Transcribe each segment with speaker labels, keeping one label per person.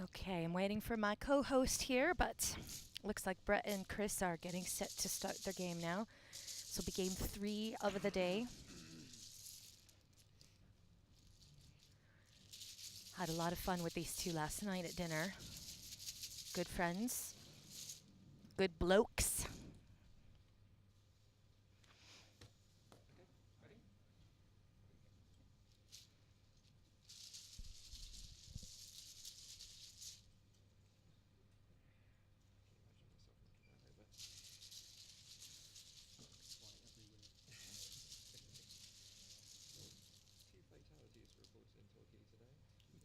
Speaker 1: Okay, I'm waiting for my co-host here, but looks like Brett and Chris are getting set to start their game now. This will be game 3 of the day. Had a lot of fun with these two last night at dinner. Good friends. Good blokes.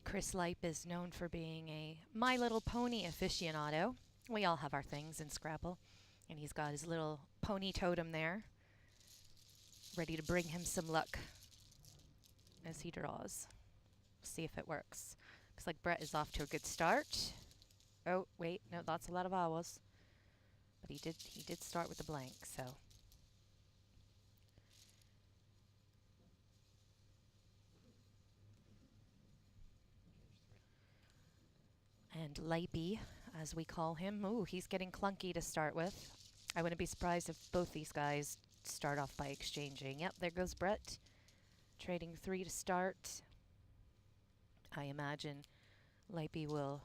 Speaker 1: Chris Lipe is known for being a My Little Pony aficionado. We all have our things in Scrabble. And he's got his little pony totem there, ready to bring him some luck as he draws. See if it works. Looks like Brett is off to a good start. Oh, wait, no, that's a lot of vowels. But he did start with the blank, so. And Lipe, as we call him, ooh, he's getting clunky to start with. I wouldn't be surprised if both these guys start off by exchanging. Yep, there goes Brett. Trading 3 to start. I imagine Lipe will,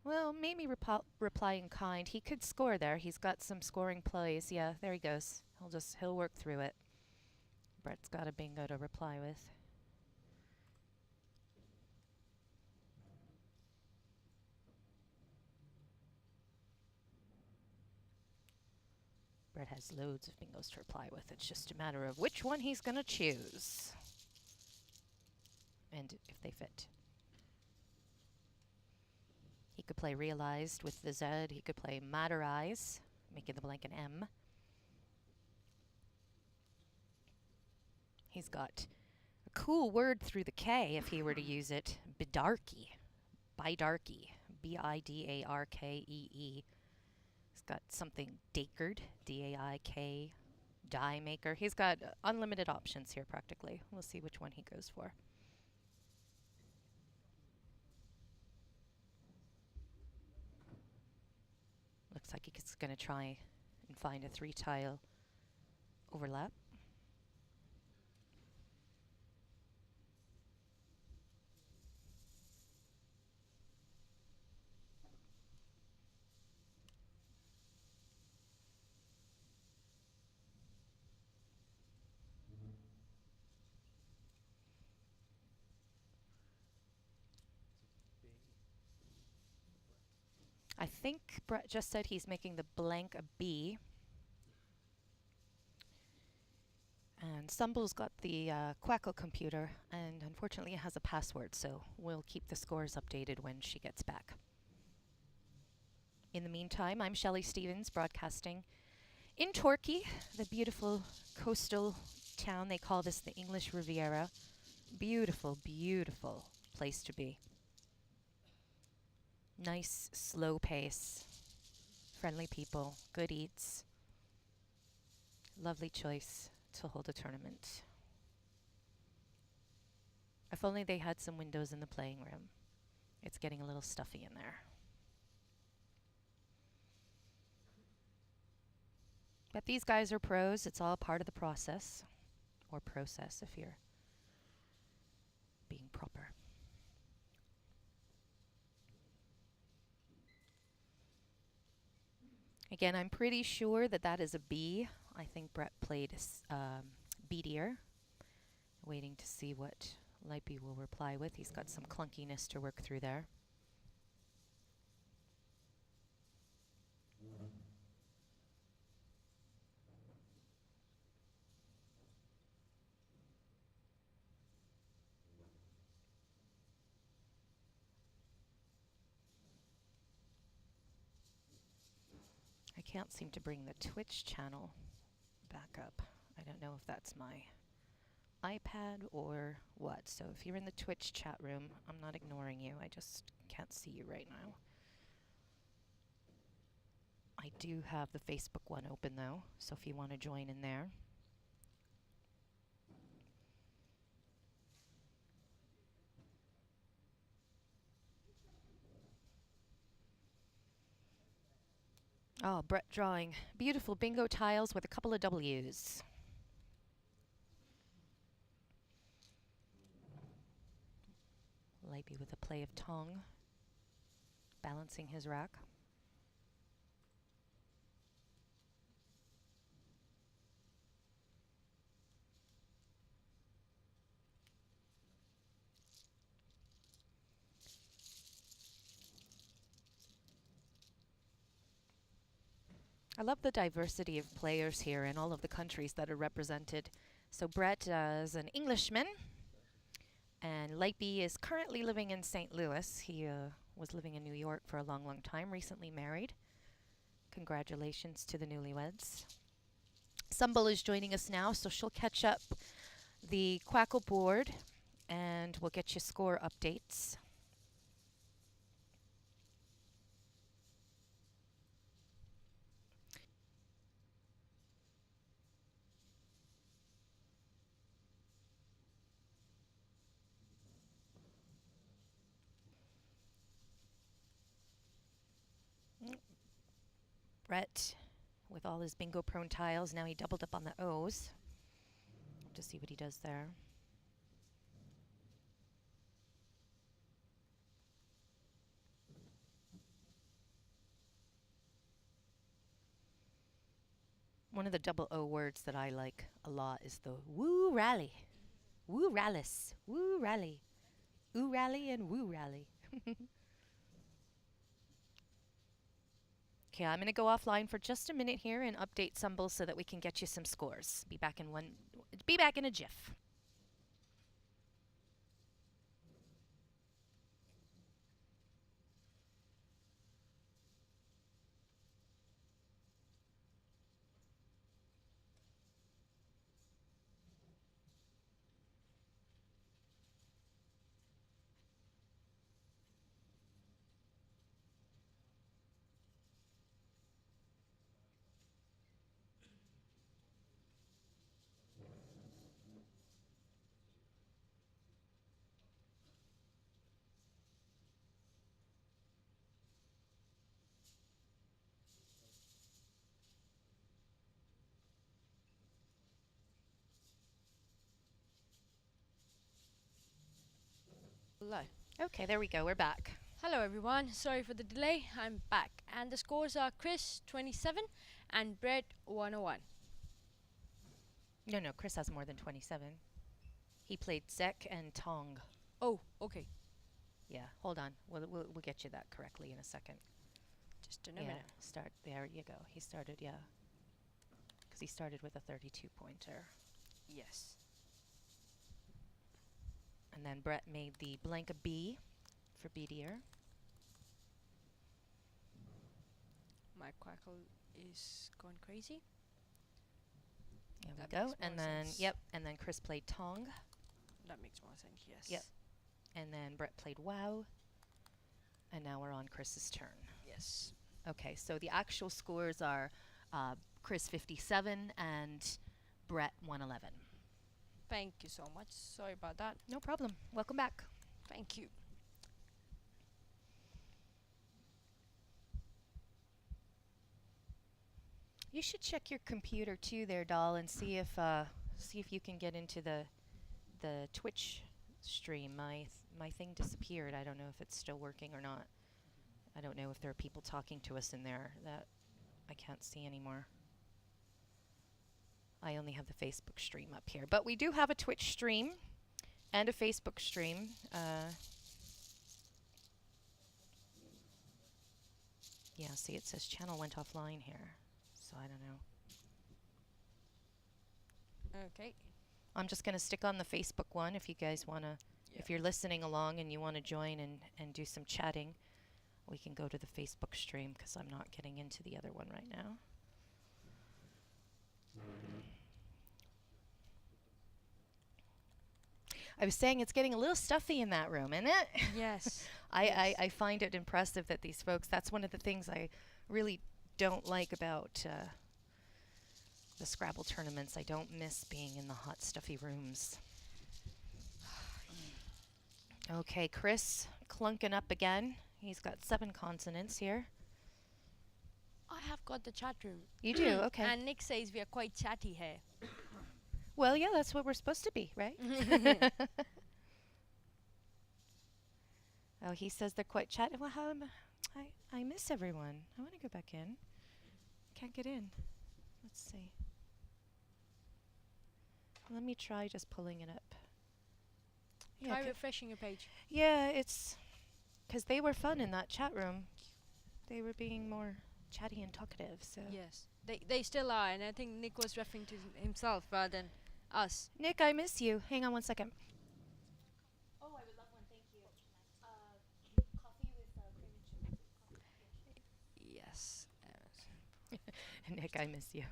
Speaker 1: well, maybe reply in kind. He could score there. He's got some scoring plays. Yeah, there he goes. He'll work through it. Brett's got a bingo to reply with. Brett has loads of bingos to reply with. It's just a matter of which one he's going to choose. And if they fit. He could play realized with the Z. He could play matterize, making the blank an M. He's got a cool word through the K if he were to use it. Bidarky. Bidarky. B-I-D-A-R-K-E-E. He's got something Daikard. D-A-I-K. Die maker. He's got unlimited options here practically. We'll see which one he goes for. Looks like he's going to try and find a 3-tile overlap. I think Brett just said he's making the blank a B. And Stumble's got the Quackle computer, and unfortunately it has a password, so we'll keep the scores updated when she gets back. In the meantime, I'm Shelley Stevens, broadcasting in Torquay, the beautiful coastal town. They call this the English Riviera. Beautiful, beautiful place to be. Nice, slow pace, friendly people, good eats. Lovely choice to hold a tournament. If only they had some windows in the playing room. It's getting a little stuffy in there. But these guys are pros. It's all part of the process. Or process if you're being proper. Again, I'm pretty sure that that is a B. I think Brett played beatier. Waiting to see what Lipe will reply with. He's got some clunkiness to work through there. I can't seem to bring the Twitch channel back up. I don't know if that's my iPad or what. So if you're in the Twitch chat room, I'm not ignoring you. I just can't see you right now. I do have the Facebook one open though, so if you want to join in there. Oh, Brett drawing beautiful bingo tiles with a couple of W's. Lipe with a play of tongue, balancing his rack. I love the diversity of players here in all of the countries that are represented. So Brett is an Englishman, and Lipe is currently living in St. Louis. He was living in New York for a long, long time, recently married. Congratulations to the newlyweds. Sumbul is joining us now, so she'll catch up the Quackle board, and we'll get you score updates. Brett, with all his bingo prone tiles, now he doubled up on the O's. Have to see what he does there. One of the double O words that I like a lot is the woo rally. Woo rallis. Woo rally. Ooh rally and woo rally. Okay, I'm going to go offline for just a minute here and update Sumbul so that we can get you some scores. Be back in a jiff.
Speaker 2: Hello.
Speaker 1: Okay, there we go. We're back.
Speaker 2: Hello everyone, sorry for the delay, I'm back. And the scores are Chris 27 and Brett 101.
Speaker 1: No, Chris has more than 27. He played Zek and Tong.
Speaker 2: Oh, okay.
Speaker 1: Yeah, hold on. We'll get you that correctly in a second.
Speaker 2: Just a minute.
Speaker 1: Start. There you go. He started, yeah. Because he started with a 32-pointer.
Speaker 2: Yes.
Speaker 1: And then Brett made the blank B for BDR.
Speaker 2: My Quackle is going crazy.
Speaker 1: There we
Speaker 2: That
Speaker 1: go.
Speaker 2: makes
Speaker 1: And
Speaker 2: more
Speaker 1: then,
Speaker 2: sense.
Speaker 1: and then Chris played Tong.
Speaker 2: That makes more sense, yes.
Speaker 1: Yep. And then Brett played Wow. And now we're on Chris's turn.
Speaker 2: Yes.
Speaker 1: Okay, so the actual scores are Chris 57 and Brett 111.
Speaker 2: Thank you so much. Sorry about that.
Speaker 1: No problem. Welcome back.
Speaker 2: Thank you.
Speaker 1: You should check your computer too there, doll, and see if you can get into the Twitch stream. My thing disappeared. I don't know if it's still working or not. I don't know if there are people talking to us in there that I can't see anymore. I only have the Facebook stream up here. But we do have a Twitch stream and a Facebook stream. Yeah, see, it says channel went offline here. So I don't know.
Speaker 2: Okay.
Speaker 1: I'm just going to stick on the Facebook one if you guys want to.
Speaker 2: Yeah.
Speaker 1: If you're listening along and you want to join and do some chatting, we can go to the Facebook stream because I'm not getting into the other one right now. I was saying it's getting a little stuffy in that room, isn't it?
Speaker 2: Yes.
Speaker 1: I find it impressive that these folks, that's one of the things I really don't like about the Scrabble tournaments. I don't miss being in the hot, stuffy rooms. Okay, Chris clunking up again. He's got 7 consonants here.
Speaker 2: I have got the chat room.
Speaker 1: You do? Okay.
Speaker 2: And Nick says we are quite chatty here.
Speaker 1: Well, yeah, that's what we're supposed to be, right? Oh, he says they're quite chatty. Well, I miss everyone. I want to go back in. Can't get in. Let's see. Let me try just pulling it up.
Speaker 2: Try refreshing your page.
Speaker 1: Yeah, it's because they were fun in that chat room. They were being more chatty and talkative, so.
Speaker 2: Yes, they still are, and I think Nick was referring to himself rather than us.
Speaker 1: Nick, I miss you. Hang on one second.
Speaker 3: Oh, I would love one, thank you. Coffee with cream and sugar.
Speaker 2: Yes.
Speaker 1: Nick, I miss you.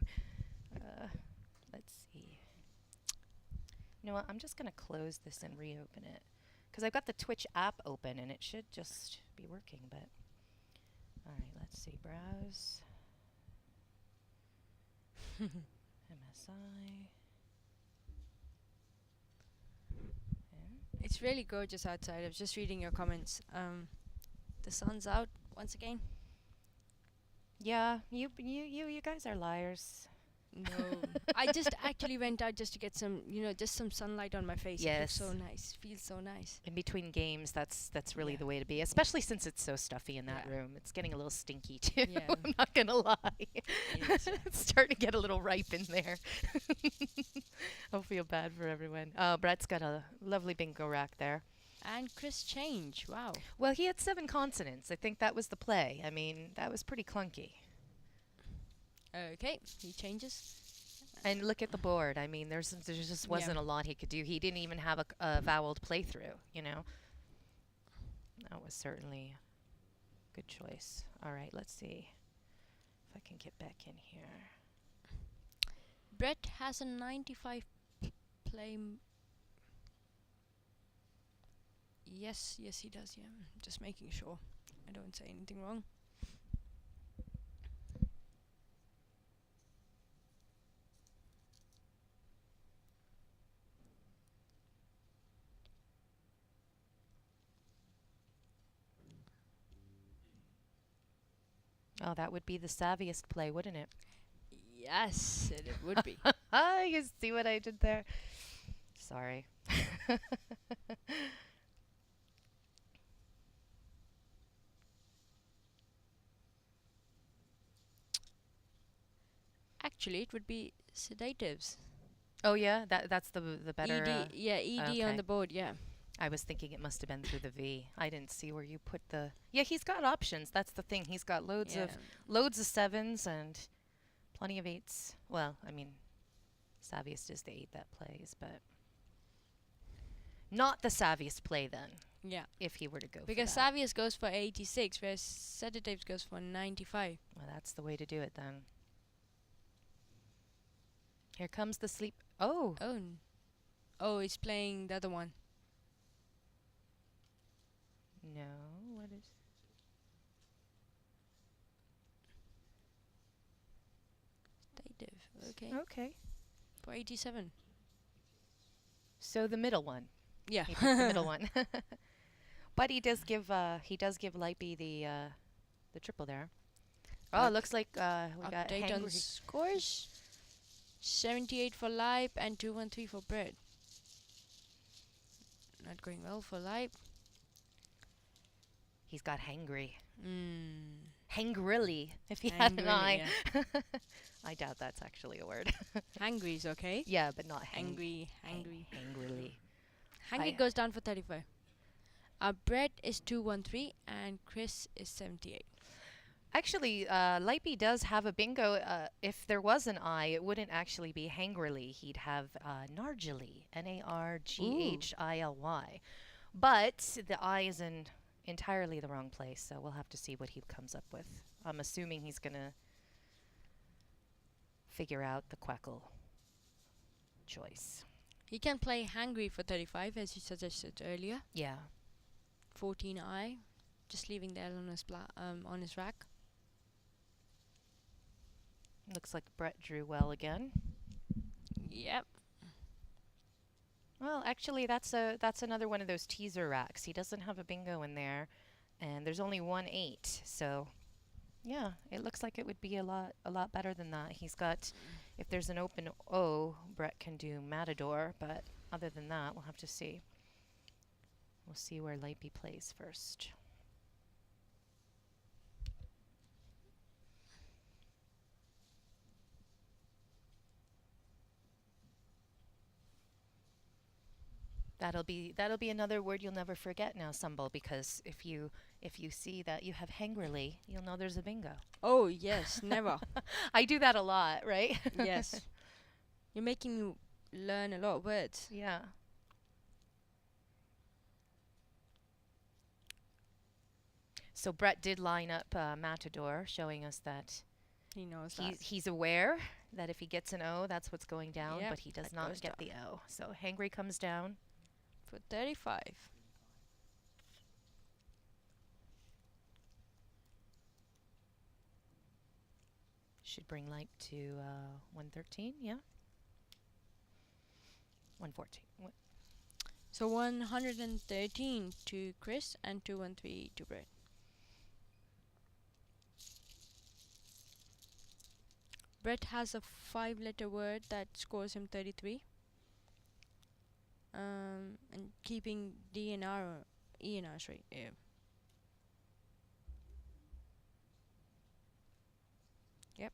Speaker 1: Let's see. You know what? I'm just going to close this and reopen it. Because I've got the Twitch app open and it should just be working, but. Alright, let's see. Browse. MSI.
Speaker 2: It's really gorgeous outside. I was just reading your comments. The sun's out once again.
Speaker 1: Yeah, you guys are liars.
Speaker 2: No, I just actually went out just to get some, just some sunlight on my face. It looks
Speaker 1: Yes.
Speaker 2: so nice. Feels so nice.
Speaker 1: In between games, that's really
Speaker 2: Yeah.
Speaker 1: the way to be, especially since it's so stuffy in that
Speaker 2: Yeah.
Speaker 1: room. It's getting a little stinky too.
Speaker 2: Yeah.
Speaker 1: I'm not gonna lie.
Speaker 2: It is, yeah.
Speaker 1: It's starting to get a little ripe in there. I'll feel bad for everyone. Brett's got a lovely bingo rack there.
Speaker 2: And Chris change. Wow.
Speaker 1: Well, he had 7 consonants. I think that was the play. I mean, that was pretty clunky.
Speaker 2: Okay, he changes.
Speaker 1: And look at the board. I mean, there just wasn't a lot he could do. He didn't even have a voweled playthrough, you know. That was certainly a good choice. All right, let's see if I can get back in here.
Speaker 2: Brett has a 95 play. Yes, he does. Yeah, just making sure I don't say anything wrong.
Speaker 1: Oh, that would be the savviest play, wouldn't it?
Speaker 2: Yes, it would be.
Speaker 1: You see what I did there? Sorry.
Speaker 2: Actually, it would be sedatives.
Speaker 1: Oh yeah, that's the better.
Speaker 2: ED, yeah, ED on
Speaker 1: okay.
Speaker 2: the board, yeah.
Speaker 1: I was thinking it must have been through the V. I didn't see where you put the. Yeah, he's got options. That's the thing. He's got loads of 7s and plenty of 8s. Well, I mean, savviest is the 8 that plays, but not the savviest play then.
Speaker 2: Yeah.
Speaker 1: If he were to go
Speaker 2: Because
Speaker 1: for that.
Speaker 2: Savius goes for 86, whereas sedatives goes for 95.
Speaker 1: Well, that's the way to do it then. Here comes the sleep. Oh.
Speaker 2: Oh, he's playing the other one.
Speaker 1: No, what is...
Speaker 2: Sedative, okay.
Speaker 1: Okay.
Speaker 2: For 87.
Speaker 1: So the middle one.
Speaker 2: Yeah.
Speaker 1: He picked the middle one. But he does give Lipe the triple there. Oh, it looks like we got
Speaker 2: Update on
Speaker 1: hangry.
Speaker 2: scores. 78 for Lipe and 213 for Brett. Not going well for Lipe.
Speaker 1: He's got hangry.
Speaker 2: Hangry,
Speaker 1: Hangrily, if he had an eye.
Speaker 2: yeah.
Speaker 1: I doubt that's actually a word.
Speaker 2: Hangry is okay.
Speaker 1: Yeah, but not
Speaker 2: Angry.
Speaker 1: Hangrily.
Speaker 2: Hangry goes down for 35. Brett is 213 and Chris is 78.
Speaker 1: Actually, Lipe does have a bingo. If there was an I, it wouldn't actually be hangrily. He'd have nargily, Narghili. But the I is in entirely the wrong place, so we'll have to see what he comes up with. I'm assuming he's going to figure out the Quackle choice.
Speaker 2: He can play hangry for 35 as you suggested earlier.
Speaker 1: Yeah.
Speaker 2: 14 I, just leaving the L on his rack.
Speaker 1: Looks like Brett drew well again.
Speaker 2: Yep.
Speaker 1: Well, actually, that's another one of those teaser racks. He doesn't have a bingo in there, and there's only 1 8, so Yeah, it looks like it would be a lot better than that. He's got, if there's an open O, Brett can do Matador, but other than that, we'll have to see. We'll see where Lipe plays first. That'll be another word you'll never forget now, Sumbul, because if you see that you have hangrily, you'll know there's a bingo.
Speaker 2: Oh, yes, never.
Speaker 1: I do that a lot, right?
Speaker 2: Yes. You're making me learn a lot of words.
Speaker 1: Yeah. So Brett did line up Matador, showing us that
Speaker 2: He knows that.
Speaker 1: he's aware that if he gets an O, that's what's going down,
Speaker 2: Yep,
Speaker 1: but he does
Speaker 2: that
Speaker 1: not
Speaker 2: goes
Speaker 1: get
Speaker 2: down.
Speaker 1: the O. So hangry comes down.
Speaker 2: For 35.
Speaker 1: Should bring Lipe to 113, yeah? 114.
Speaker 2: So 113 to Chris and 213 to Brett. Brett has a 5-letter word that scores him 33. And keeping D and R, or E and R straight. Yeah. Yep.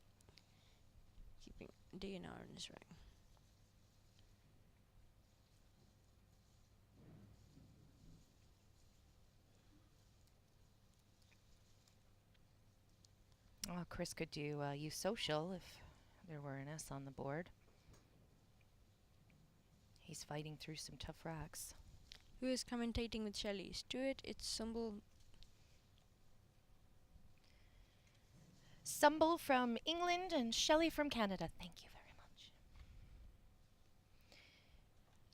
Speaker 2: Keeping D and R in his right.
Speaker 1: Oh, Chris could do use social if there were an S on the board. He's fighting through some tough racks.
Speaker 2: Who is commentating with Shelley? Stuart, it's Sumbul.
Speaker 1: Sumbul from England and Shelley from Canada. Thank you very much.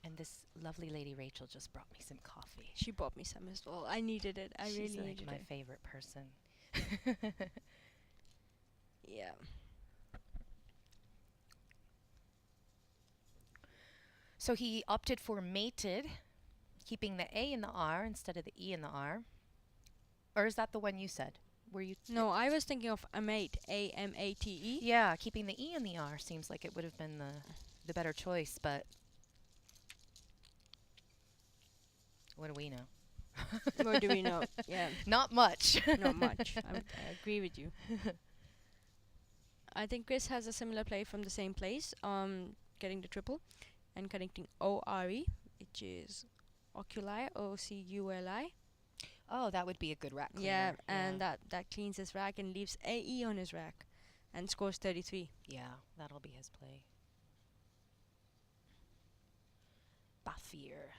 Speaker 1: And this lovely lady Rachel just brought me some coffee.
Speaker 2: She bought me some as well. I needed it. I
Speaker 1: She's
Speaker 2: really
Speaker 1: like
Speaker 2: needed
Speaker 1: my
Speaker 2: it.
Speaker 1: favorite person.
Speaker 2: Yeah.
Speaker 1: So he opted for mated, keeping the A in the R instead of the E in the R. Or is that the one you said? Were you?
Speaker 2: No, I was thinking of amate. A-M-A-T-E.
Speaker 1: Yeah, keeping the E in the R seems like it would have been the better choice, but what do we know?
Speaker 2: What do we know? Yeah.
Speaker 1: Not much.
Speaker 2: Not much. I agree with you. I think Chris has a similar play from the same place, getting the triple and connecting O-R-E, which is oculi, O-C-U-L-I.
Speaker 1: Oh, that would be a good rack cleaner.
Speaker 2: Yeah, and that cleans his rack and leaves A-E on his rack and scores 33.
Speaker 1: Yeah, that'll be his play. Bafir.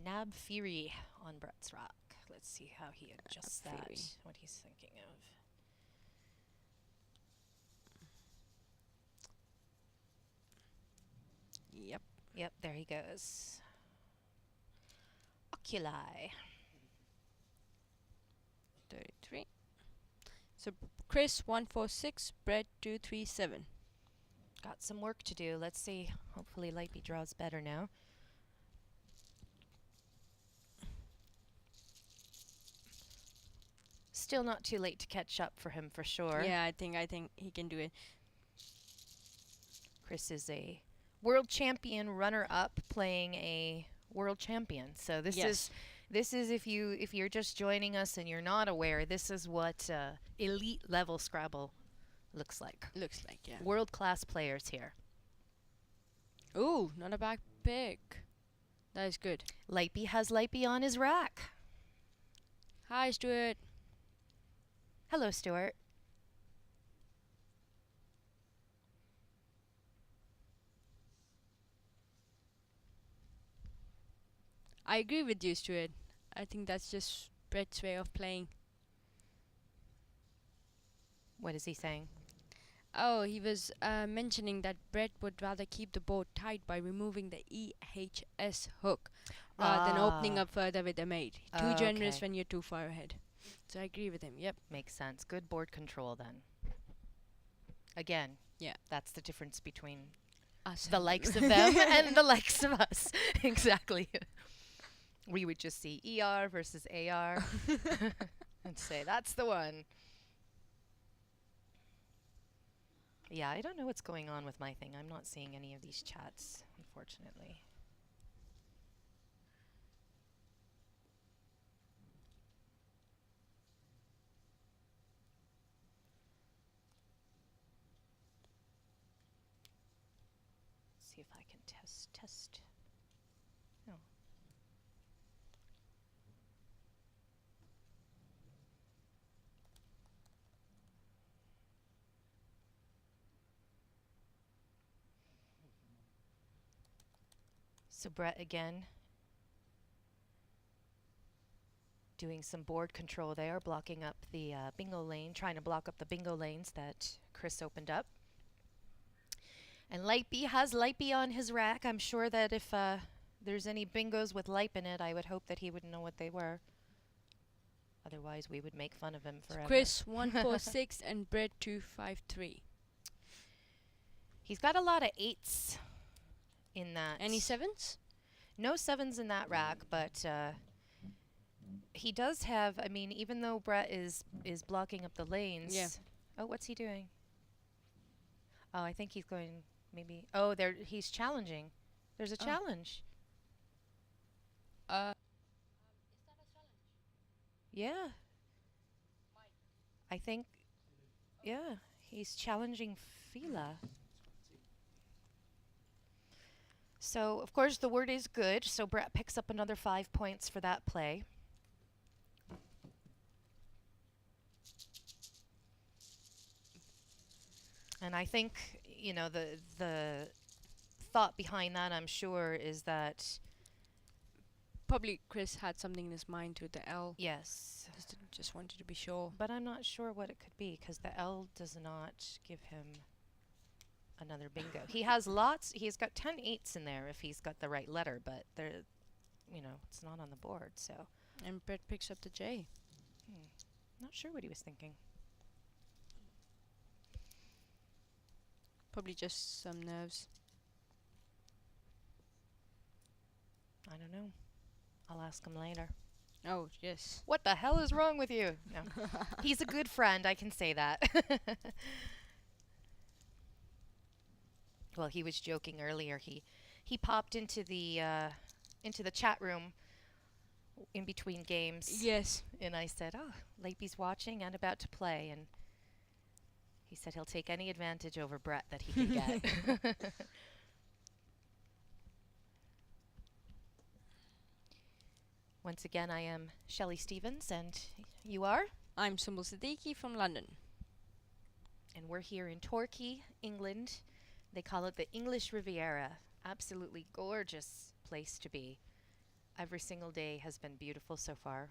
Speaker 1: Nab Fury on Brett's rack. Let's see how he adjusts that,
Speaker 2: Fury.
Speaker 1: what he's thinking of.
Speaker 2: Yep.
Speaker 1: Yep, there he goes. Oculi.
Speaker 2: 33. So Chris 146, Brett 237.
Speaker 1: Got some work to do. Let's see. Hopefully Lipe draws better now. Still not too late to catch up for him for sure.
Speaker 2: Yeah, I think he can do it.
Speaker 1: Chris is a world champion runner-up playing a world champion. So this
Speaker 2: Yes.
Speaker 1: is if you're just joining us and you're not aware, this is what elite level Scrabble looks like.
Speaker 2: Looks like, yeah.
Speaker 1: World-class players here.
Speaker 2: Ooh, not a bad pick. That is good.
Speaker 1: Lipe has Lipe on his rack.
Speaker 2: Hi, Stuart.
Speaker 1: Hello, Stuart.
Speaker 2: I agree with you, Stuart. I think that's just Brett's way of playing.
Speaker 1: What is he saying?
Speaker 2: Oh, he was mentioning that Brett would rather keep the board tight by removing the EHS hook rather than opening up further with the mate. Too generous
Speaker 1: Okay.
Speaker 2: when you're too far ahead. So I agree with him. Yep.
Speaker 1: Makes sense. Good board control then. Again,
Speaker 2: Yeah.
Speaker 1: that's the difference between
Speaker 2: Us.
Speaker 1: the likes of them and the likes of us. Exactly. We would just see ER versus AR and say, that's the one. Yeah, I don't know what's going on with my thing. I'm not seeing any of these chats, unfortunately. See if I can test. No. So Brett again doing some board control there, blocking up the bingo lane, trying to block up the bingo lanes that Chris opened up. And Lipe has Lipe on his rack. I'm sure that if there's any bingos with Lipe in it, I would hope that he would know what they were. Otherwise, we would make fun of him forever.
Speaker 2: Chris 146 and Brett 253.
Speaker 1: He's got a lot of 8s in that.
Speaker 2: Any 7s?
Speaker 1: No 7s in that rack, but he does have, I mean, even though Brett is blocking up the lanes.
Speaker 2: Yeah.
Speaker 1: Oh, what's he doing? Oh, I think he's going maybe. Oh, he's challenging. There's a challenge.
Speaker 2: Is that a challenge?
Speaker 1: Yeah. I think, yeah, he's challenging Fila. So, of course, the word is good. So Brett picks up another 5 points for that play. And I think, you know, the thought behind that, I'm sure, is that
Speaker 2: Probably Chris had something in his mind with the L.
Speaker 1: yes,
Speaker 2: Just wanted to be sure.
Speaker 1: but I'm not sure what it could be because the L does not give him another bingo. He has lots. He's got 10 8s in there if he's got the right letter, but there, you know, it's not on the board. So
Speaker 2: And Brett picks up the J.
Speaker 1: not sure what he was thinking.
Speaker 2: Probably just some nerves.
Speaker 1: I don't know. I'll ask him later.
Speaker 2: Oh, yes.
Speaker 1: What the hell is wrong with you? No. He's a good friend, I can say that. Well, he was joking earlier. He popped into the chat room in between games.
Speaker 2: Yes.
Speaker 1: And I said, "Oh, Lipe's watching and about to play." And he said he'll take any advantage over Brett that he can get. Once again, I am Shelley Stevens, and you are?
Speaker 2: I'm Sumbul Siddiqui from London.
Speaker 1: And we're here in Torquay, England. They call it the English Riviera. Absolutely gorgeous place to be. Every single day has been beautiful so far.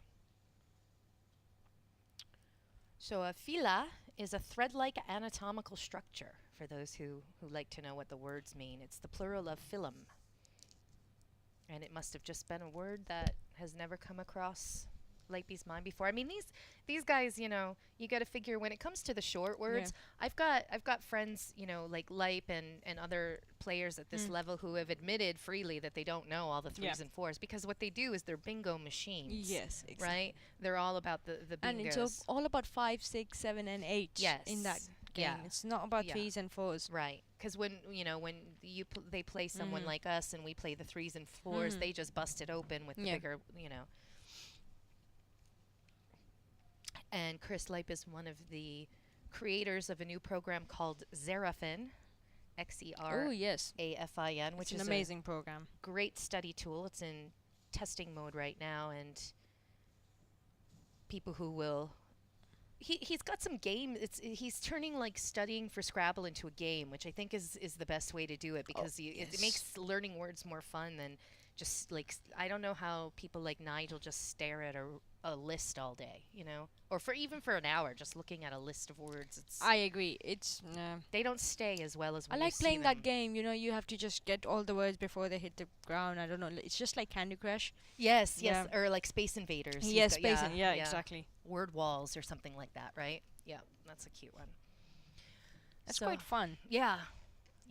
Speaker 1: So a fila is a thread-like anatomical structure, for those who like to know what the words mean. It's the plural of phylum. And it must have just been a word that has never come across Lipe's mind before. I mean, these guys, you know, you got to figure when it comes to the short words.
Speaker 2: Yeah.
Speaker 1: I've got friends, you know, like Lipe and other players at this level who have admitted freely that they don't know all the 3s and 4s because what they do is they're bingo machines.
Speaker 2: Yes, exactly.
Speaker 1: Right? They're all about the bingos.
Speaker 2: And it's all about 5, 6, 7, and 8 in that game.
Speaker 1: Yeah.
Speaker 2: It's not about
Speaker 1: Yeah.
Speaker 2: 3s and 4s.
Speaker 1: Right, because when they play someone like us and we play the 3s and 4s, they just bust it open with the bigger, you know. And Chris Lipe is one of the creators of a new program called Xerafin,
Speaker 2: Oh, yes.
Speaker 1: Xerafin, which
Speaker 2: It's
Speaker 1: is
Speaker 2: an amazing program.
Speaker 1: a great study tool. It's in testing mode right now, and people who will. He's got some game. He's turning like studying for Scrabble into a game, which I think is the best way to do it because it makes learning words more fun than just like I don't know how people like Nigel just stare at a list all day, you know, or even for an hour just looking at a list of words.
Speaker 2: I agree. It's
Speaker 1: they don't stay as well as
Speaker 2: I
Speaker 1: when you
Speaker 2: like
Speaker 1: see
Speaker 2: playing
Speaker 1: them.
Speaker 2: that game. You know, you have to just get all the words before they hit the ground. I don't know. It's just like Candy Crush.
Speaker 1: Yes,
Speaker 2: Yeah.
Speaker 1: or like Space Invaders. He's
Speaker 2: Yes,
Speaker 1: got-
Speaker 2: Space. Yeah, exactly.
Speaker 1: Word walls or something like that, right? Yeah, that's a cute one.
Speaker 2: That's
Speaker 1: So-
Speaker 2: quite fun.
Speaker 1: Yeah.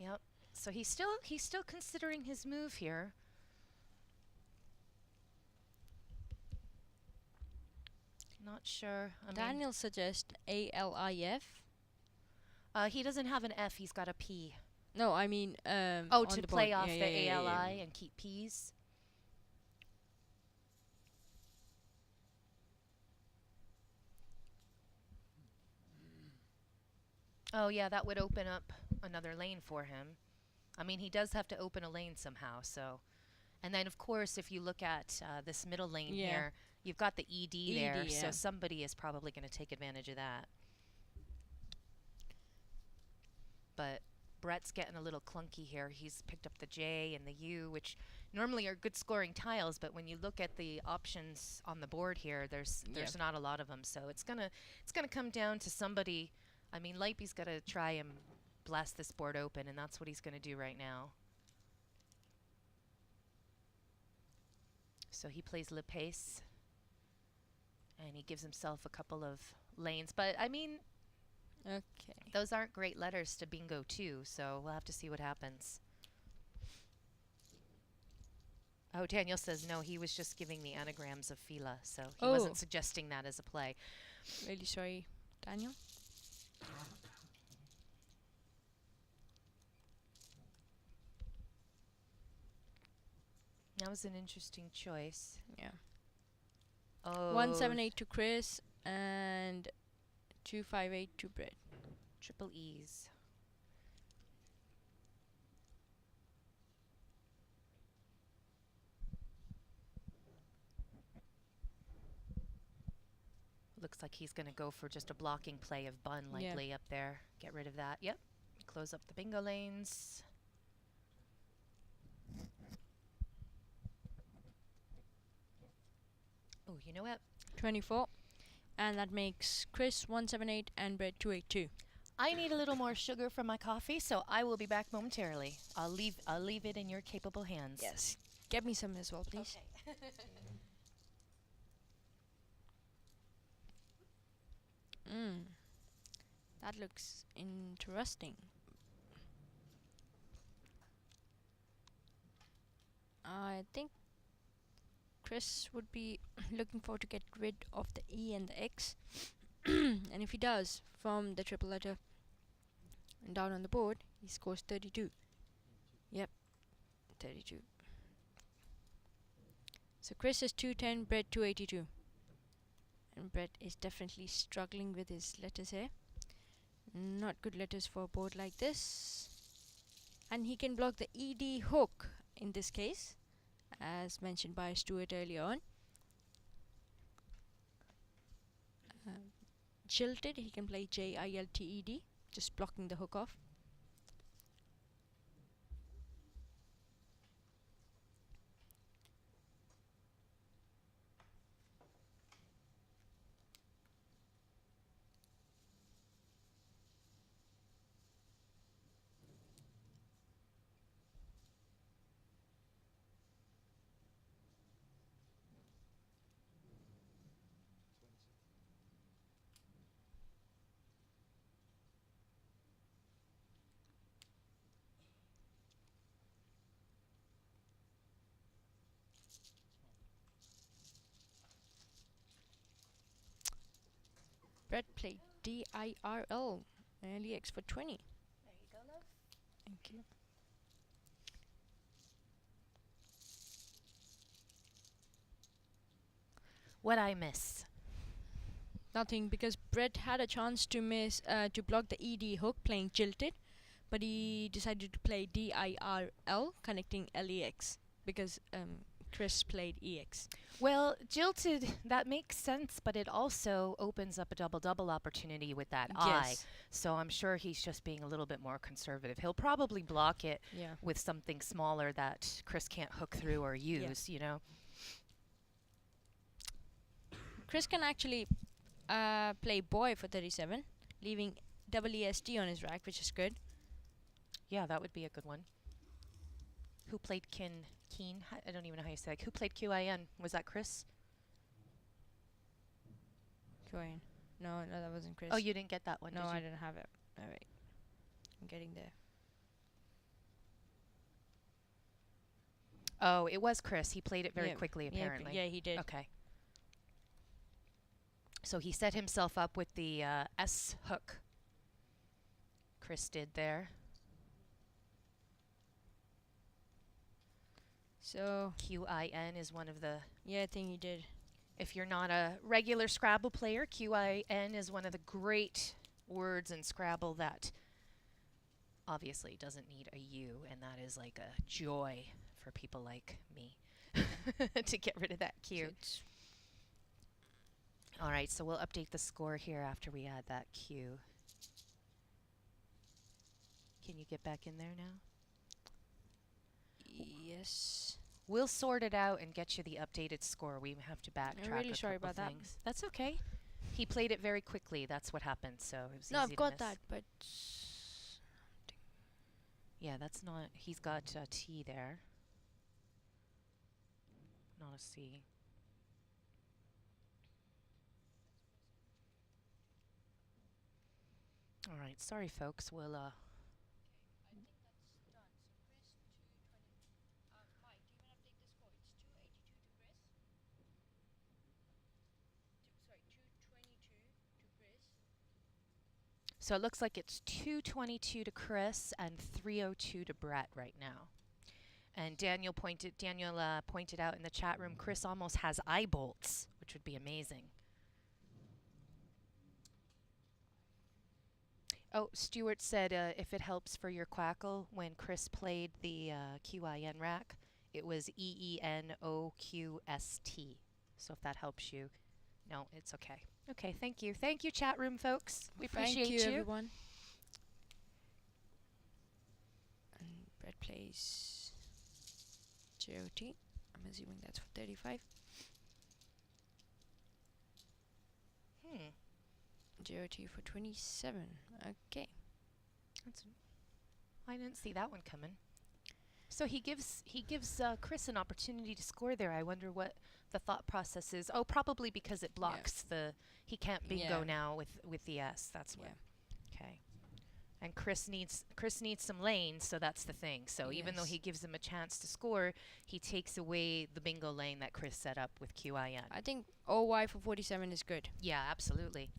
Speaker 1: Yep. So he's still considering his move here. Not sure. I mean,
Speaker 2: Daniel suggests ALIF.
Speaker 1: He doesn't have an F. He's got a P.
Speaker 2: No, I mean
Speaker 1: Oh,
Speaker 2: on
Speaker 1: to
Speaker 2: the
Speaker 1: play
Speaker 2: board.
Speaker 1: off
Speaker 2: Yeah,
Speaker 1: the
Speaker 2: yeah, yeah, yeah,
Speaker 1: ALI
Speaker 2: yeah.
Speaker 1: and keep Ps. Oh, yeah, that would open up another lane for him. I mean, he does have to open a lane somehow, so. And then, of course, if you look at this middle lane
Speaker 2: Yeah.
Speaker 1: here, you've got the ED there,
Speaker 2: ED,
Speaker 1: so
Speaker 2: yeah.
Speaker 1: somebody is probably going to take advantage of that. But Brett's getting a little clunky here. He's picked up the J and the U, which normally are good scoring tiles, but when you look at the options on the board here, there's not a lot of them. So it's gonna come down to somebody. I mean, Lipe's got to try and blast this board open, and that's what he's going to do right now. So he plays Lipe, and he gives himself a couple of lanes. But I mean,
Speaker 2: Okay.
Speaker 1: those aren't great letters to bingo too, so we'll have to see what happens. Oh, Daniel says no, he was just giving the anagrams of Fila, so he wasn't suggesting that as a play.
Speaker 2: Really sorry, Daniel.
Speaker 1: That was an interesting choice.
Speaker 2: Yeah.
Speaker 1: Oh,
Speaker 2: 178 to Chris and 258 to Brett.
Speaker 1: triple E's. Looks like he's going to go for just a blocking play of Bun likely up there. Get rid of that. Yep. Close up the bingo lanes. Oh, you know what?
Speaker 2: 24. And that makes Chris 178 and Brett 282.
Speaker 1: I need a little more sugar from my coffee, so I will be back momentarily. I'll leave it in your capable hands.
Speaker 2: Yes. Get me some as well, please.
Speaker 1: Okay.
Speaker 2: That looks interesting. I think Chris would be looking for to get rid of the E and the X. And if he does, from the triple letter down on the board, he scores 32. Yep, 32. So Chris is 210, Brett 282. And Brett is definitely struggling with his letters here. Not good letters for a board like this. And he can block the ED hook in this case, as mentioned by Stuart earlier on. Jilted, he can play JILTED, just blocking the hook off. Brett played DIRL, early X for 20.
Speaker 1: There you go, love.
Speaker 2: Thank you.
Speaker 1: What I miss?
Speaker 2: Nothing, because Brett had a chance to to block the ED hook playing Jilted, but he decided to play DIRL connecting LEX because Chris played EX.
Speaker 1: Well, Jilted, that makes sense, but it also opens up a double-double opportunity with that eye.
Speaker 2: Yes.
Speaker 1: So I'm sure he's just being a little bit more conservative. He'll probably block it
Speaker 2: Yeah.
Speaker 1: with something smaller that Chris can't hook through or use, you know?
Speaker 2: Chris can actually play boy for 37, leaving WSD on his rack, which is good.
Speaker 1: Yeah, that would be a good one. Who played Keen? I don't even know how you say it. Who played QIN? Was that Chris?
Speaker 2: QIN. No, that wasn't Chris.
Speaker 1: Oh, you didn't get that one,
Speaker 2: No,
Speaker 1: did
Speaker 2: I
Speaker 1: you?
Speaker 2: didn't have it. Alright. I'm getting there.
Speaker 1: Oh, it was Chris. He played it very
Speaker 2: Yeah,
Speaker 1: quickly, apparently.
Speaker 2: Yeah, he did.
Speaker 1: Okay. So he set himself up with the S hook. Chris did there.
Speaker 2: So,
Speaker 1: QIN is one of the,
Speaker 2: yeah, I think he did.
Speaker 1: if you're not a regular Scrabble player, QIN is one of the great words in Scrabble that obviously doesn't need a U, and that is like a joy for people like me to get rid of that
Speaker 2: So
Speaker 1: Q.
Speaker 2: it's
Speaker 1: All right, so we'll update the score here after we add that Q. Can you get back in there now?
Speaker 2: yes.
Speaker 1: We'll sort it out and get you the updated score. We have to backtrack
Speaker 2: really
Speaker 1: a
Speaker 2: sorry
Speaker 1: couple
Speaker 2: about that.
Speaker 1: things. That's okay. He played it very quickly. That's what happened. So it was
Speaker 2: No,
Speaker 1: easy
Speaker 2: I've
Speaker 1: to
Speaker 2: got
Speaker 1: miss.
Speaker 2: that, but
Speaker 1: Yeah, that's not. He's got a T there, not a C. All right, sorry, folks. We'll So it looks like it's 222 to Chris and 302 to Brett right now. And Daniel pointed out in the chat room, Chris almost has eye bolts, which would be amazing. Oh, Stuart said if it helps for your quackle, when Chris played the QIN rack, it was EENOQST. So if that helps you, no, it's okay. Okay, thank you. Thank you, chat room folks. We appreciate
Speaker 2: thank you,
Speaker 1: you.
Speaker 2: everyone. And Brett plays JOT. I'm assuming that's for 35. JOT for 27. Okay.
Speaker 1: I didn't see that one coming. So he gives Chris an opportunity to score there. I wonder what the thought process is. Oh, probably because it blocks he can't bingo
Speaker 2: Yeah.
Speaker 1: now with the S. That's what.
Speaker 2: Yeah.
Speaker 1: Okay. And Chris needs some lanes, so that's the thing. So even though
Speaker 2: Yes.
Speaker 1: he gives him a chance to score, he takes away the bingo lane that Chris set up with QIN.
Speaker 2: I think OY for 47 is good.
Speaker 1: Yeah, absolutely.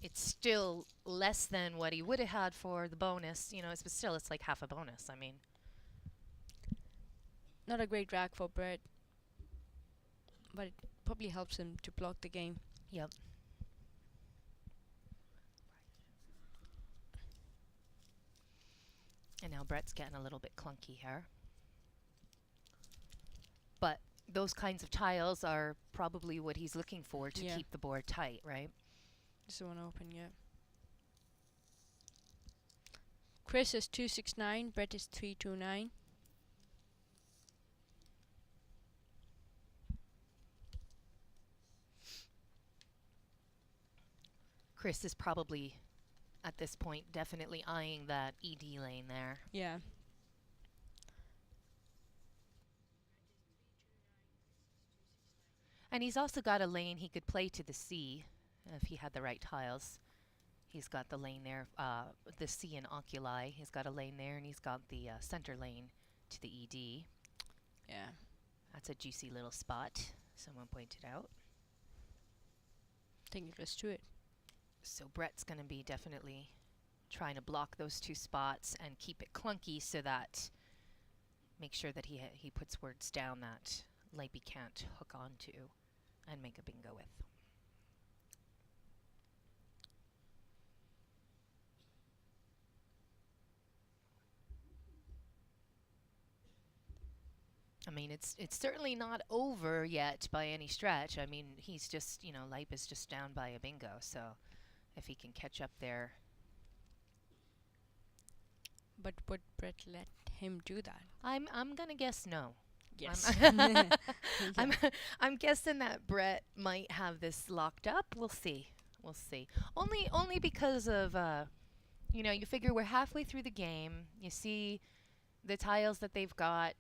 Speaker 1: It's still less than what he would have had for the bonus, but still it's like half a bonus. I mean,
Speaker 2: Not a great rack for Brett, but it probably helps him to block the game.
Speaker 1: yep. And now Brett's getting a little bit clunky here. But those kinds of tiles are probably what he's looking for to
Speaker 2: Yeah.
Speaker 1: keep the board tight, right?
Speaker 2: This one open, yeah. Chris is 269, Brett is 329.
Speaker 1: Chris is probably, at this point, definitely eyeing that ED lane there.
Speaker 2: Yeah.
Speaker 1: And he's also got a lane he could play to the C if he had the right tiles. He's got the lane there, the C in Oculi. He's got a lane there, and he's got the center lane to the ED.
Speaker 2: Yeah.
Speaker 1: That's a juicy little spot, someone pointed out.
Speaker 2: I think it was to it.
Speaker 1: So Brett's going to be definitely trying to block those two spots and keep it clunky so that make sure that he puts words down that Lipe can't hook onto and make a bingo with. I mean, it's certainly not over yet by any stretch. I mean, he's just, Lipe is just down by a bingo. So if he can catch up there.
Speaker 2: But would Brett let him do that?
Speaker 1: I'm going to guess no.
Speaker 2: Yes.
Speaker 1: I'm guessing that Brett might have this locked up. We'll see. We'll see. Only because of you figure we're halfway through the game. You see the tiles that they've got,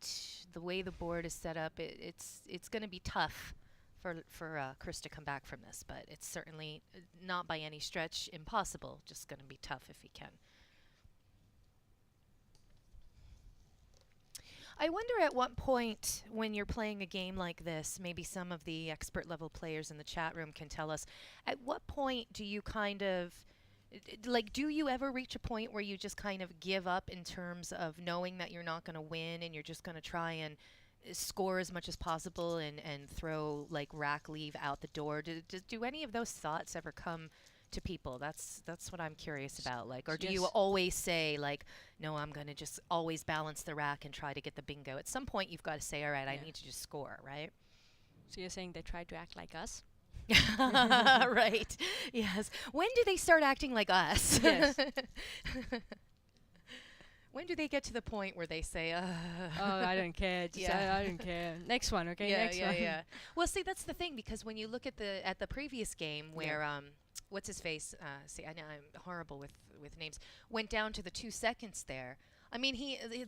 Speaker 1: the way the board is set up. It's going to be tough for Chris to come back from this, but it's certainly not by any stretch impossible. Just going to be tough if he can. I wonder at what point when you're playing a game like this, maybe some of the expert level players in the chat room can tell us, at what point do you kind of Like, do you ever reach a point where you just kind of give up in terms of knowing that you're not going to win and you're just going to try and score as much as possible and throw like rack leave out the door? Do any of those thoughts ever come to people? That's what I'm curious about. Like, or do you
Speaker 2: Yes.
Speaker 1: always say like, no, I'm going to just always balance the rack and try to get the bingo? At some point, you've got to say, all right, I
Speaker 2: Yeah.
Speaker 1: need to just score, right?
Speaker 2: So you're saying they try to act like us?
Speaker 1: Right. Yes. When do they start acting like us?
Speaker 2: Yes.
Speaker 1: When do they get to the point where they say,
Speaker 2: Oh, I don't care. Just,
Speaker 1: Yeah.
Speaker 2: I don't care. Next one, okay?
Speaker 1: yeah,
Speaker 2: Next
Speaker 1: yeah,
Speaker 2: one.
Speaker 1: yeah. Well, see, that's the thing, because when you look at the previous game where what's his face? See, I know I'm horrible with names. Went down to the 2 seconds there. I mean,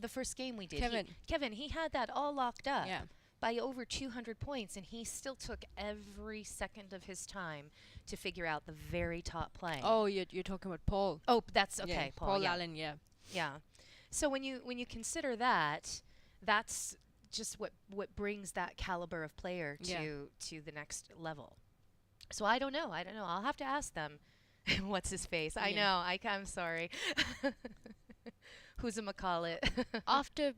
Speaker 1: the first game we did,
Speaker 2: Kevin.
Speaker 1: he had that all locked up
Speaker 2: Yeah.
Speaker 1: by over 200 points, and he still took every second of his time to figure out the very top play.
Speaker 2: Oh, you're talking about Paul.
Speaker 1: Oh, that's okay,
Speaker 2: Yeah,
Speaker 1: Paul. Yeah.
Speaker 2: Allen, yeah.
Speaker 1: Yeah. So when you consider that, that's just what brings that caliber of player
Speaker 2: Yeah.
Speaker 1: to the next level. So I don't know. I'll have to ask them. What's his face? I
Speaker 2: Yeah.
Speaker 1: know. I'm sorry. Who's a McCall it?
Speaker 2: After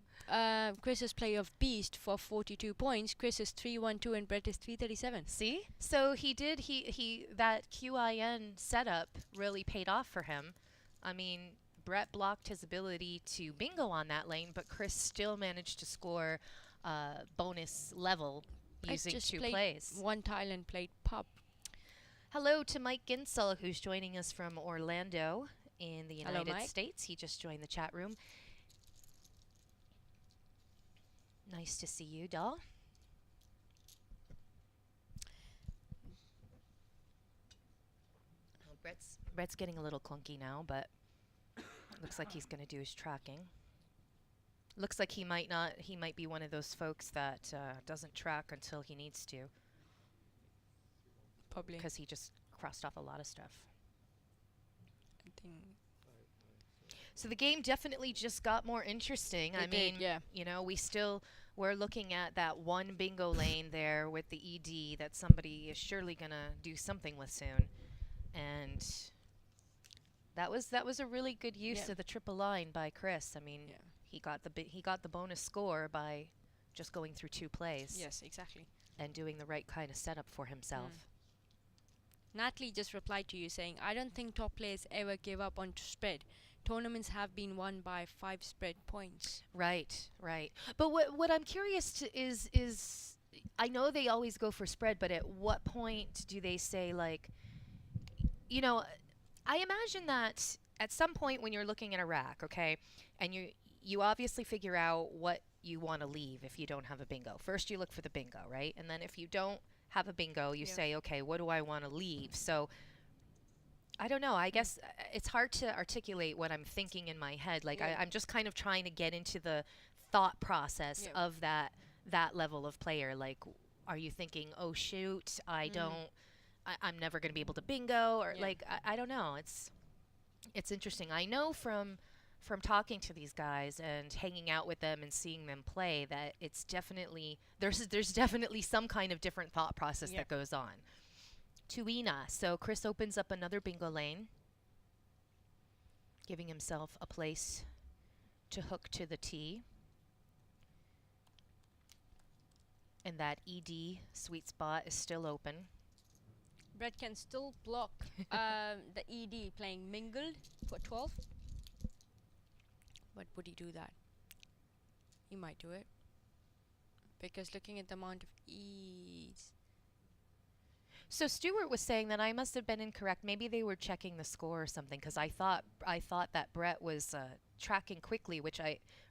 Speaker 2: Chris's play of Beast for 42 points, Chris is 312 and Brett is 337.
Speaker 1: See? So he that QIN setup really paid off for him. I mean, Brett blocked his ability to bingo on that lane, but Chris still managed to score bonus level
Speaker 2: Brett
Speaker 1: using
Speaker 2: just
Speaker 1: 2
Speaker 2: played
Speaker 1: plays.
Speaker 2: one tile and played pub.
Speaker 1: Hello to Mike Ginsel, who's joining us from Orlando in the
Speaker 2: Hello,
Speaker 1: United
Speaker 2: Mike.
Speaker 1: States. He just joined the chat room. Nice to see you, doll. Well, Brett's getting a little clunky now, but looks like he's going to do his tracking. Looks like he might be one of those folks that doesn't track until he needs to,
Speaker 2: Probably.
Speaker 1: because he just crossed off a lot of stuff.
Speaker 2: I think
Speaker 1: So the game definitely just got more interesting. I
Speaker 2: it
Speaker 1: mean,
Speaker 2: did, yeah.
Speaker 1: you know, we're looking at that one bingo lane there with the ED that somebody is surely going to do something with soon. And that was a really good use
Speaker 2: Yeah.
Speaker 1: of the triple line by Chris. I mean,
Speaker 2: Yeah.
Speaker 1: he got the bonus score by just going through 2 plays
Speaker 2: Yes, exactly.
Speaker 1: and doing the right kind of setup for himself.
Speaker 2: Natalie just replied to you saying, I don't think top players ever give up on spread. Tournaments have been won by 5 spread points.
Speaker 1: Right, right. But what I'm curious to is I know they always go for spread, but at what point do they say, like, you know, I imagine that at some point when you're looking at a rack, okay, and you obviously figure out what you want to leave if you don't have a bingo. First you look for the bingo, right? And then if you don't have a bingo, you
Speaker 2: Yeah.
Speaker 1: say, okay, what do I want to leave? So I don't know. I guess it's hard to articulate what I'm thinking in my head. Like,
Speaker 2: Yeah.
Speaker 1: I'm just kind of trying to get into the thought process
Speaker 2: Yeah.
Speaker 1: of that level of player. Like, are you thinking, oh shoot, I'm never going to be able to bingo, or
Speaker 2: Yeah.
Speaker 1: like I don't know. It's interesting. I know from talking to these guys and hanging out with them and seeing them play that it's definitely there's definitely some kind of different thought process
Speaker 2: Yeah.
Speaker 1: that goes on. Tuina. So Chris opens up another bingo lane, giving himself a place to hook to the tee. And that ED sweet spot is still open.
Speaker 2: Brett can still block the ED playing mingled for 12. But would he do that? He might do it. Because looking at the amount of E's.
Speaker 1: So Stuart was saying that I must have been incorrect. Maybe they were checking the score or something, because I thought that Brett was tracking quickly,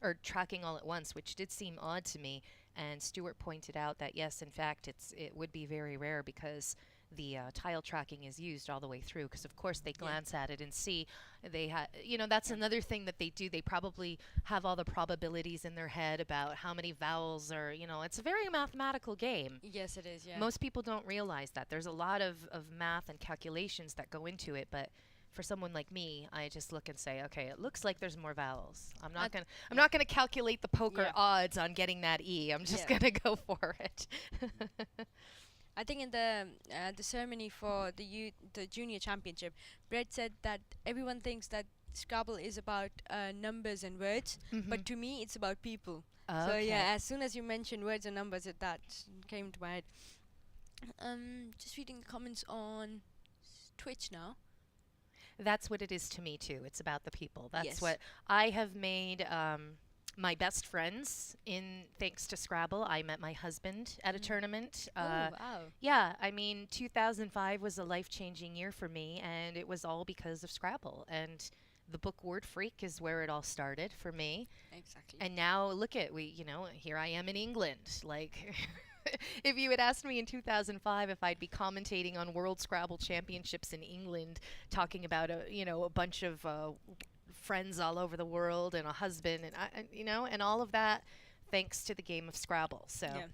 Speaker 1: or tracking all at once, which did seem odd to me. And Stuart pointed out that yes, in fact, it would be very rare because the tile tracking is used all the way through. Because of course they glance at it and see they had, that's another thing that they do. They probably have all the probabilities in their head about how many vowels are. It's a very mathematical game.
Speaker 2: Yes, it is, yeah.
Speaker 1: Most people don't realize that. There's a lot of math and calculations that go into it, but for someone like me, I just look and say, okay, it looks like there's more vowels. I'm not gonna calculate the poker
Speaker 2: Yeah.
Speaker 1: odds on getting that E. I'm just
Speaker 2: Yeah.
Speaker 1: gonna go for it.
Speaker 2: I think in the ceremony for the junior championship, Brett said that everyone thinks that Scrabble is about numbers and words, but to me it's about people. So
Speaker 1: Okay.
Speaker 2: yeah, as soon as you mentioned words and numbers, that came to my head. Just reading the comments on Twitch now.
Speaker 1: That's what it is to me too. It's about the people. That's
Speaker 2: Yes.
Speaker 1: what I have made my best friends in thanks to Scrabble. I met my husband at a tournament.
Speaker 2: Oh wow.
Speaker 1: Yeah, I mean, 2005 was a life-changing year for me, and it was all because of Scrabble. And the book Word Freak is where it all started for me.
Speaker 2: Exactly.
Speaker 1: And now look at here I am in England. Like, if you had asked me in 2005 if I'd be commentating on World Scrabble Championships in England, talking about a bunch of friends all over the world and a husband and all of that, thanks to the game of Scrabble. So.
Speaker 2: Yeah.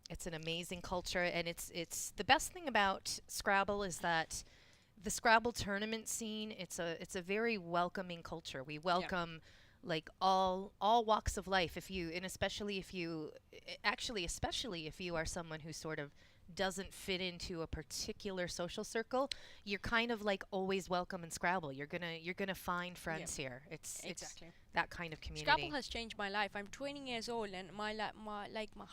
Speaker 1: It's an amazing culture, and it's the best thing about Scrabble is that the Scrabble tournament scene, it's a very welcoming culture. We welcome like all walks of life, especially if you are someone who sort of doesn't fit into a particular social circle, you're kind of like always welcome in Scrabble. You're gonna find friends here. It's
Speaker 2: Exactly.
Speaker 1: that kind of community.
Speaker 2: Scrabble has changed my life. I'm 20 years old, and my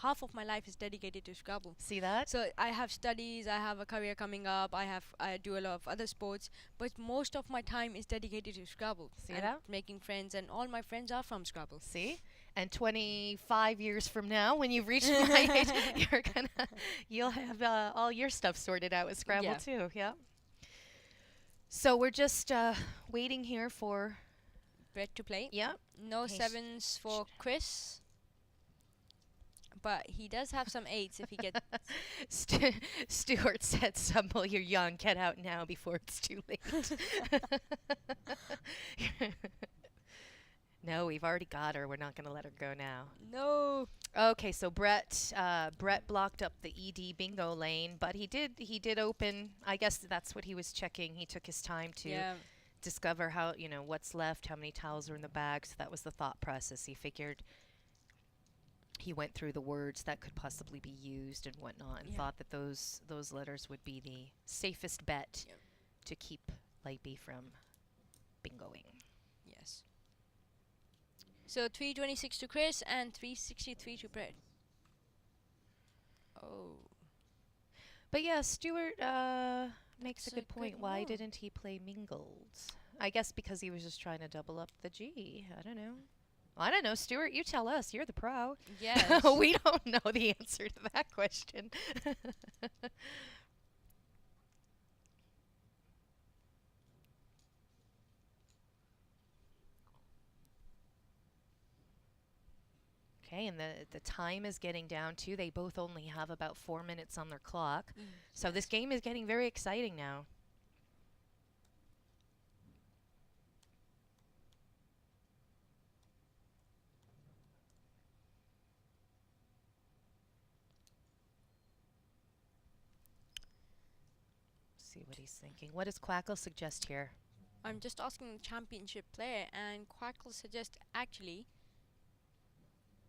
Speaker 2: half of my life is dedicated to Scrabble.
Speaker 1: See that?
Speaker 2: So I have studies, I have a career coming up, I do a lot of other sports, but most of my time is dedicated to Scrabble.
Speaker 1: See
Speaker 2: and
Speaker 1: that?
Speaker 2: making friends, and all my friends are from Scrabble.
Speaker 1: See? And 25 years from now, when you've reached my age, you'll have all your stuff sorted out with Scrabble
Speaker 2: Yeah.
Speaker 1: too. Yeah. So we're just waiting here for.
Speaker 2: Brett to play.
Speaker 1: Yeah.
Speaker 2: No
Speaker 1: Hey,
Speaker 2: sevens for Chris, but he does have some eights if he gets.
Speaker 1: Stuart said, "Stumble, you're young. Get out now before it's too late." No, we've already got her. We're not going to let her go now.
Speaker 2: No.
Speaker 1: Okay, so Brett blocked up the ED bingo lane, but he did open. I guess that's what he was checking. He took his time to discover how what's left, how many tiles are in the bag. So that was the thought process. He figured. He went through the words that could possibly be used and whatnot, and thought that those letters would be the safest bet to keep Lipe from bingoing.
Speaker 2: Yes. So 326 to Chris and 363 to Brett. Oh.
Speaker 1: But yeah, Stuart makes
Speaker 2: That's
Speaker 1: a good point. Why
Speaker 2: move.
Speaker 1: didn't he play mingled? I guess because he was just trying to double up the G. I don't know, Stuart. You tell us. You're the pro.
Speaker 2: Yes.
Speaker 1: We don't know the answer to that question. Okay, and the time is getting down too. They both only have about 4 minutes on their clock. So this game is getting very exciting now. See what he's thinking. What does Quackle suggest here?
Speaker 2: I'm just asking the championship player, and Quackle suggests actually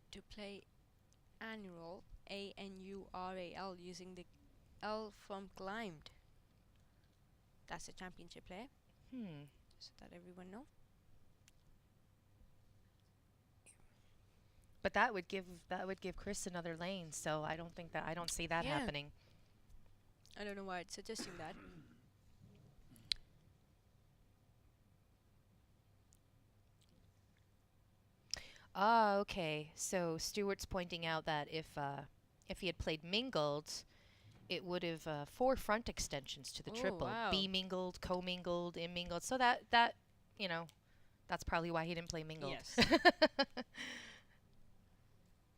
Speaker 2: to play annual ANURAL using the L from climbed. That's the championship player, so that everyone know.
Speaker 1: But that would give Chris another lane, so I don't see that
Speaker 2: Yeah.
Speaker 1: happening.
Speaker 2: I don't know why it's suggesting that.
Speaker 1: Ah, okay. So Stuart's pointing out that if he had played mingled, it would have 4 front extensions to the
Speaker 2: Oh,
Speaker 1: triple.
Speaker 2: wow.
Speaker 1: B mingled, co-mingled, immingled. So that's probably why he didn't play mingled.
Speaker 2: Yes.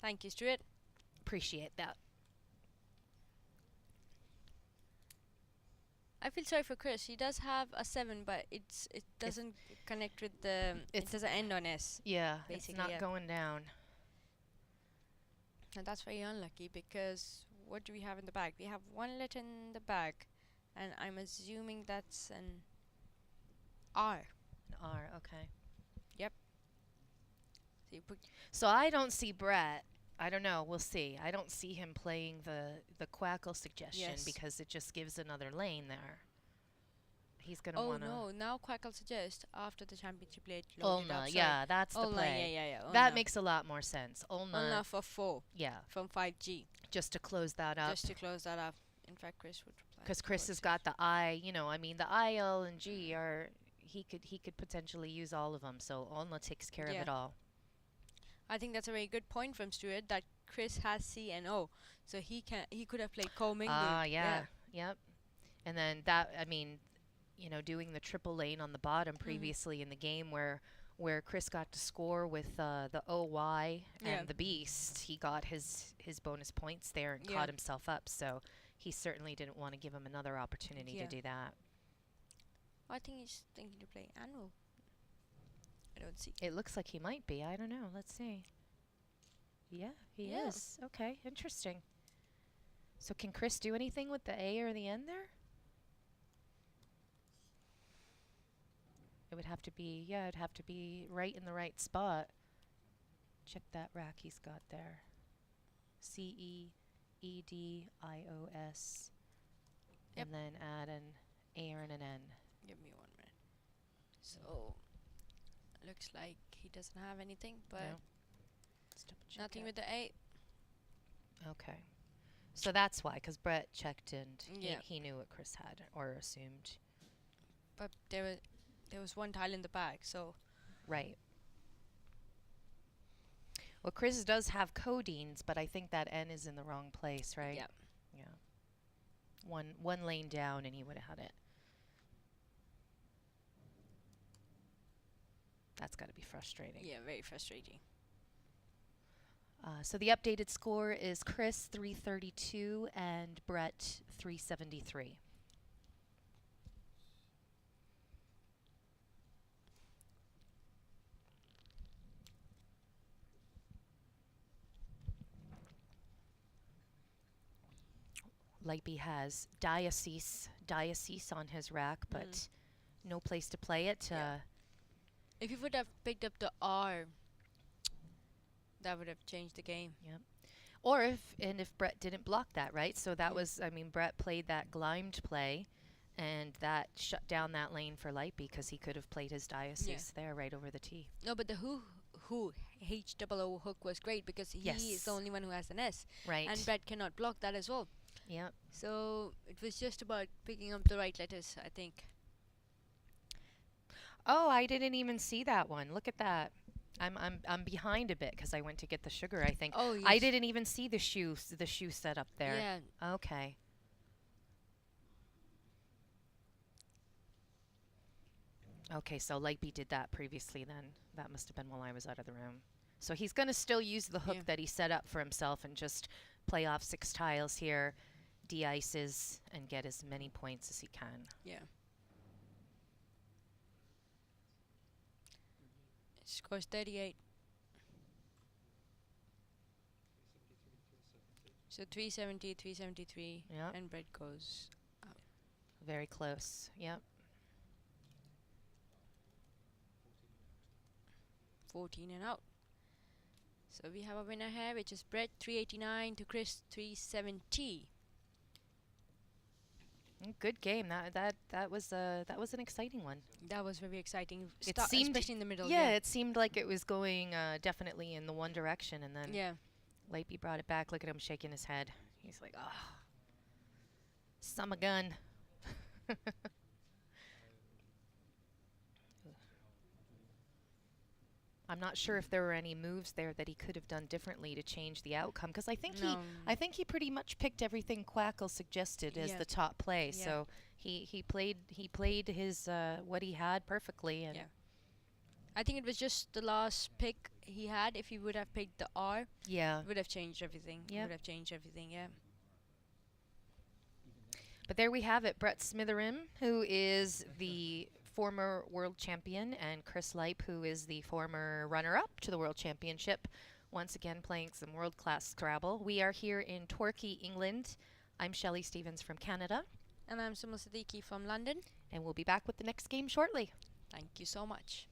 Speaker 2: Thank you, Stuart.
Speaker 1: Appreciate that.
Speaker 2: I feel sorry for Chris. He does have a 7, but it doesn't connect with the. It
Speaker 1: It's-
Speaker 2: doesn't end on S,
Speaker 1: Yeah,
Speaker 2: Basically,
Speaker 1: it's not
Speaker 2: yeah.
Speaker 1: going down.
Speaker 2: and that's very unlucky because what do we have in the bag? We have 1 letter in the bag, and I'm assuming that's an R.
Speaker 1: An R, okay.
Speaker 2: So you put
Speaker 1: So I don't see Brett I don't know. We'll see. I don't see him playing the Quackle suggestion
Speaker 2: Yes.
Speaker 1: because it just gives another lane there. He's gonna
Speaker 2: Oh
Speaker 1: wanna
Speaker 2: no! Now Quackle suggest after the championship late load it up.
Speaker 1: Ulna.
Speaker 2: So
Speaker 1: Yeah, that's the
Speaker 2: Ulna,
Speaker 1: play.
Speaker 2: yeah.
Speaker 1: That
Speaker 2: Ulna.
Speaker 1: makes a lot more sense. Ulna.
Speaker 2: Ulna for 4
Speaker 1: Yeah,
Speaker 2: from 5G.
Speaker 1: just to close that up.
Speaker 2: Just to close that up. In fact, Chris would reply.
Speaker 1: Because Chris has got the I. You know, I mean, the I, L, and G are. He could potentially use all of them. So Ulna takes care of
Speaker 2: Yeah.
Speaker 1: it all.
Speaker 2: I think that's a very good point from Stuart that Chris has C and O, so he could have played co-mingled.
Speaker 1: Ah, yeah. Yep. And then that, I mean, you know, doing the triple lane on the bottom previously in the game where Chris got to score with the OY
Speaker 2: Yeah.
Speaker 1: and the Beast, he got his bonus points there and
Speaker 2: Yeah.
Speaker 1: caught himself up. So he certainly didn't want to give him another opportunity
Speaker 2: Yeah.
Speaker 1: to do that.
Speaker 2: I think he's thinking to play Anvil. I don't see.
Speaker 1: It looks like he might be. I don't know. Let's see. Yeah, he
Speaker 2: Yeah.
Speaker 1: is. Okay, interesting. So can Chris do anything with the A or the N there? It would have to be, yeah, it'd have to be right in the right spot. Check that rack he's got there. CEEDIOS.
Speaker 2: Yep.
Speaker 1: And then add an A or an N.
Speaker 2: Give me 1 minute. So looks like he doesn't have anything, but
Speaker 1: No. Let's double check
Speaker 2: nothing
Speaker 1: it.
Speaker 2: with the A.
Speaker 1: Okay. So that's why, because Brett checked and
Speaker 2: Yeah.
Speaker 1: he knew what Chris had, or assumed.
Speaker 2: But there was one tile in the bag, so
Speaker 1: Right. Well, Chris does have codeines, but I think that N is in the wrong place, right?
Speaker 2: yeah.
Speaker 1: Yeah. One lane down and he would have had it. That's got to be frustrating.
Speaker 2: Yeah, very frustrating.
Speaker 1: So the updated score is Chris 332 and Brett 373. Lipe has diocese on his rack, but no place to play it.
Speaker 2: Yeah. If you would have picked up the R, that would have changed the game.
Speaker 1: Or if Brett didn't block that, right? So that
Speaker 2: Yeah.
Speaker 1: was, I mean, Brett played that glimed play, and that shut down that lane for Lipe because he could have played his diocese there right over the tee.
Speaker 2: No, but the who H-double-O hook was great because he is
Speaker 1: Yes.
Speaker 2: the only one who has an S.
Speaker 1: Right.
Speaker 2: And Brett cannot block that as well.
Speaker 1: Yep.
Speaker 2: So it was just about picking up the right letters, I think.
Speaker 1: Oh, I didn't even see that one. Look at that. I'm behind a bit because I went to get the sugar, I think.
Speaker 2: Oh, yes.
Speaker 1: I didn't even see the shoe set up there.
Speaker 2: Yeah.
Speaker 1: Okay. Okay, so Lipe did that previously then. That must have been while I was out of the room. So he's going to still use the hook
Speaker 2: Yeah.
Speaker 1: that he set up for himself and just play off 6 tiles here, de-ices, and get as many points as he can.
Speaker 2: Yeah. Scores 38. So 370, 373,
Speaker 1: Yep.
Speaker 2: and Brett goes
Speaker 1: Very close. Yep.
Speaker 2: 14 and out. So we have a winner here, which is Brett 389 to Chris 370.
Speaker 1: Good game. That was an exciting one.
Speaker 2: That was very exciting.
Speaker 1: It seemed-
Speaker 2: especially in the middle.
Speaker 1: Yeah, it seemed like it was going definitely in the one direction, and then
Speaker 2: Yeah.
Speaker 1: Lipe brought it back. Look at him shaking his head. He's like, "Oh, summer gun." I'm not sure if there were any moves there that he could have done differently to change the outcome, because I think
Speaker 2: No.
Speaker 1: I think he pretty much picked everything Quackle suggested as
Speaker 2: Yeah.
Speaker 1: the top play.
Speaker 2: Yeah.
Speaker 1: So he played his what he had perfectly, and
Speaker 2: Yeah. I think it was just the last pick he had. If he would have picked the R,
Speaker 1: yeah.
Speaker 2: it would have changed everything. It
Speaker 1: Yep.
Speaker 2: would have changed everything, yeah.
Speaker 1: But there we have it, Brett Smitheram, who is the former world champion, and Chris Lipe, who is the former runner-up to the world championship, once again playing some world-class Scrabble. We are here in Torquay, England. I'm Shelley Stevens from Canada,
Speaker 2: And I'm Summa Siddiqui from London.
Speaker 1: and we'll be back with the next game shortly.
Speaker 2: Thank you so much.